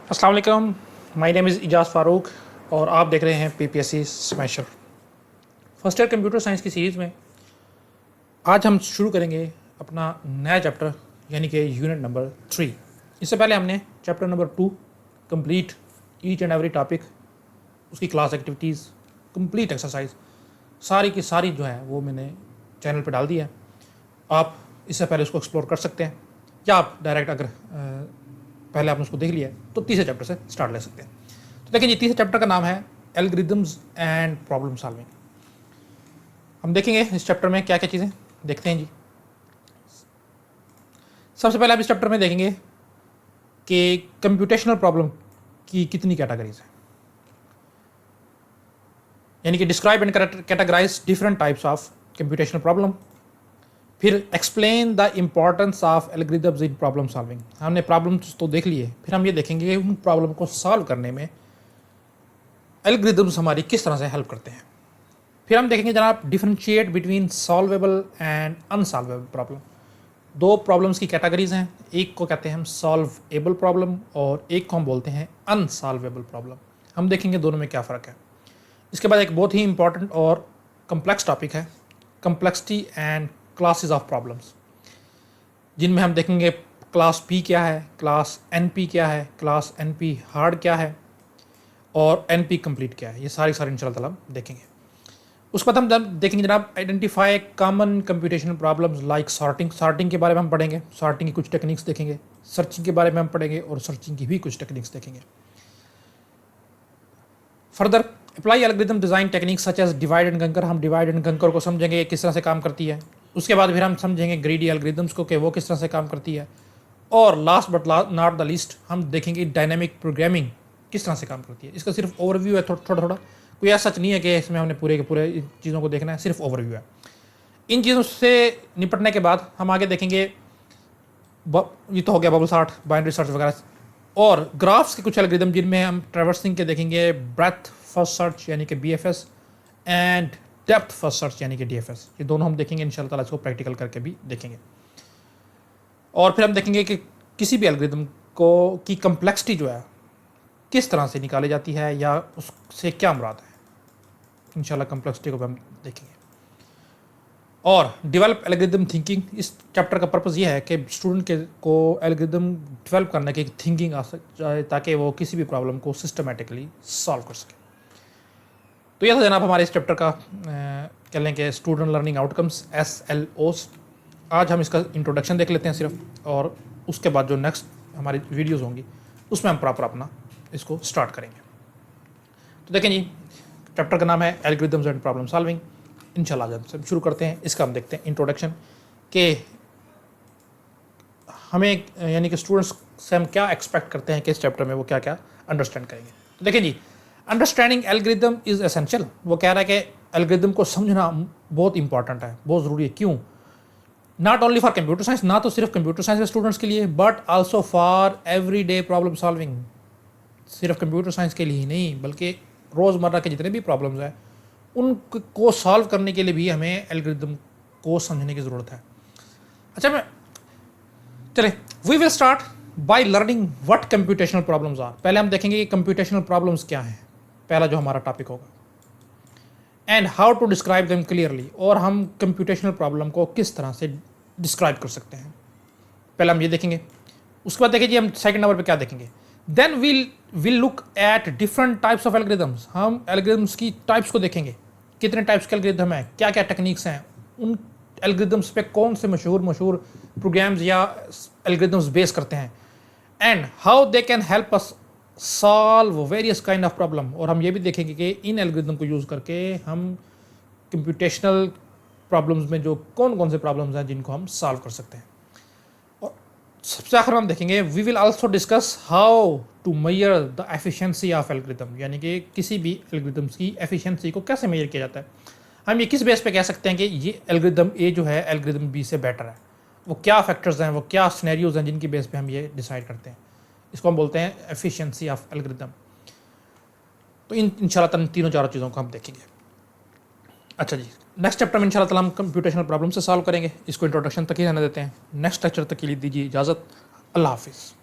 अस्सलाम वालेकुम, my name is Ejaz Farooq और आप देख रहे हैं PPSC smasher. First year computer science की सीरीज़ में आज हम शुरू करेंगे अपना नया चैप्टर यानी कि यूनिट नंबर 3। इससे पहले हमने chapter number 2 complete each and every topic, उसकी क्लास एक्टिविटीज़, कंप्लीट एक्सरसाइज सारी की सारी जो है वो मैंने चैनल पर डाल दी है। आप इससे पहले उसको एक्सप्लोर कर सकते हैं या आप डायरेक्ट अगर पहले आपने उसको देख लिया है तो तीसरे चैप्टर से स्टार्ट ले सकते हैं। तो देखिए जी, तीसरे चैप्टर का नाम है एल्गोरिथम्स एंड प्रॉब्लम सॉल्विंग। हम देखेंगे इस चैप्टर में क्या क्या चीज़ें देखते हैं जी। सबसे पहले आप इस चैप्टर में देखेंगे कि कंप्यूटेशनल प्रॉब्लम की कितनी कैटेगरीज हैं, यानी कि describe and categorise different types of computational problem. फिर explain the importance of algorithms in problem solving. हमने प्रॉब्लम्स तो देख लिए, फिर हम ये देखेंगे कि उन प्रॉब्लम को सॉल्व करने में एल्गोरिथम्स हमारी किस तरह से हेल्प करते हैं। फिर हम देखेंगे जनाब differentiate between solvable and unsolvable problem. दो प्रॉब्लम्स की कैटेगरीज हैं, एक को कहते हैं हम सॉल्वेबल प्रॉब्लम और एक को हम बोलते हैं अनसॉल्वेबल प्रॉब्लम। हम देखेंगे दोनों में क्या फ़र्क है। इसके बाद एक बहुत ही इंपॉर्टेंट और कम्प्लेक्स टॉपिक है complexity and classes of problems, जिनमें हम देखेंगे क्लास पी क्या है, क्लास एन पी क्या है, क्लास एन पी हार्ड क्या है और एन पी कम्प्लीट क्या है। ये सारी इंशाल्लाह ताला देखेंगे। उसके बाद हम देखेंगे जनाब identify common computational problems like sorting. Sorting के बारे में हम पढ़ेंगे, सॉर्टिंग की कुछ टेक्निक्स देखेंगे। सर्चिंग के बारे में हम पढ़ेंगे और सर्चिंग की भी कुछ टेक्निक्स देखेंगे। Further apply algorithm design techniques such as divide and conquer. हम डिवाइड एंड कंकर को समझेंगे किस तरह से काम करती है। उसके बाद फिर हम समझेंगे ग्रीडी एल्गोरिथम्स को कि वो किस तरह से काम करती है। और last but not the least हम देखेंगे डायनामिक प्रोग्रामिंग किस तरह से काम करती है। इसका सिर्फ ओवरव्यू है, थोड़ा थोड़ा, कोई ऐसा सच नहीं है कि इसमें हमने पूरे के पूरे चीज़ों को देखना है, सिर्फ ओवरव्यू है। इन चीज़ों से निपटने के बाद हम आगे देखेंगे, ये तो हो गया बबल सार्ट, बाइनरी सर्च वगैरह, और ग्राफ्स के कुछ एल्गोरिथम जिनमें हम ट्रैवर्सिंग के देखेंगे, ब्रेथ फर्स्ट सर्च यानी कि BFS and depth first search यानी कि DFS। ये दोनों हम देखेंगे इंशाल्लाह ताला, इसको प्रैक्टिकल करके भी देखेंगे। और फिर हम देखेंगे कि किसी भी एल्गोरिथम को की कम्प्लेक्सिटी जो है किस तरह से निकाली जाती है या उससे क्या मुराद है। इंशाल्लाह कम्प्लेक्सिटी को भी हम देखेंगे। और डेवलप एल्गोरिथम थिंकिंग, इस चैप्टर का पर्पज़ ये है कि स्टूडेंट के को एल्गोरिथम डेवलप करने की थिंकिंग आ जाए ताकि वो किसी भी प्रॉब्लम को सिस्टमेटिकली सॉल्व कर सके। तो यह था जनाब हमारे इस चैप्टर का कह लें कि स्टूडेंट लर्निंग आउटकम्स SLOs। आज हम इसका इंट्रोडक्शन देख लेते हैं सिर्फ, और उसके बाद जो नेक्स्ट हमारी वीडियोज़ होंगी उसमें हम प्रॉपर अपना इसको स्टार्ट करेंगे। तो देखें जी, चैप्टर का नाम है एल्गोरिथम्स एंड प्रॉब्लम सॉल्विंग। इंशाल्लाह आज हम शुरू करते हैं। इसका हम देखते हैं इंट्रोडक्शन के हमें यानी कि स्टूडेंट्स से हम क्या एक्सपेक्ट करते हैं कि इस चैप्टर में वो क्या क्या अंडरस्टैंड करेंगे। तो देखें जी, अंडरस्टैंडिंग एल्गोरिथम इज़ एसेंशियल। वो कह रहा है कि एल्गोरिथम को समझना बहुत इंपॉर्टेंट है, बहुत ज़रूरी है। क्यों? Not only for computer science, ना तो सिर्फ कंप्यूटर साइंस के स्टूडेंट्स के लिए, but also for every day problem solving. सिर्फ कंप्यूटर साइंस के लिए ही नहीं, बल्कि रोज़मर्रा के जितने भी प्रॉब्लम्स हैं उनको सॉल्व करने के लिए भी हमें एल्गोरिथम को समझने की ज़रूरत है। अच्छा, मैं चले we will start by learning what computational problems are. पहले हम देखेंगे कि कंप्यूटेशनल प्रॉब्लम्स क्या हैं, पहला जो हमारा टॉपिक होगा, and how to describe them clearly, और हम कंप्यूटेशनल प्रॉब्लम को किस तरह से डिस्क्राइब कर सकते हैं। पहले हम ये देखेंगे। उसके बाद देखिए हम सेकंड नंबर पे क्या देखेंगे, then will look at different types of algorithms. हम एल्गोरिथम्स की टाइप्स को देखेंगे, कितने टाइप्स के एल्गोरिथम हैं, क्या क्या टेक्निक्स हैं, उन एल्गोरिथम्स पे कौन से मशहूर प्रोग्राम्स या एल्गोरिथम्स बेस करते हैं, and how they can help us solve various kind of problem. और हम ये भी देखेंगे कि इन एल्गोरिथम को यूज़ करके हम कंप्यूटेशनल प्रॉब्लम्स में जो कौन से प्रॉब्लम्स हैं जिनको हम सॉल्व कर सकते हैं। और सबसे आखिर हम देखेंगे we will also discuss how to measure the efficiency of algorithm, यानी कि किसी भी एल्गोरिथम्स की एफिशिएंसी को कैसे मेजर किया जाता है। हम ये किस बेस पे कह सकते हैं कि ये एल्गोरिथम ए जो है एल्गोरिथम बी से बेटर है, वो क्या फैक्टर्स हैं, वो क्या सिनेरियोज हैं जिनकी बेस पे हम ये डिसाइड करते हैं। इसको हम बोलते हैं एफिशिएंसी ऑफ एल्गोरिथम। तो इंशाल्लाह तीनों चारों चीज़ों को हम देखेंगे। अच्छा जी, नेक्स्ट चैप्टर में इंशाल्लाह ताला हम कंप्यूटेशनल प्रॉब्लम से सॉल्व करेंगे। इसको इंट्रोडक्शन तक ही रहने देते हैं। नेक्स्ट लेक्चर तक के लिए दीजिए इजाज़त। अल्लाह हाफिज़।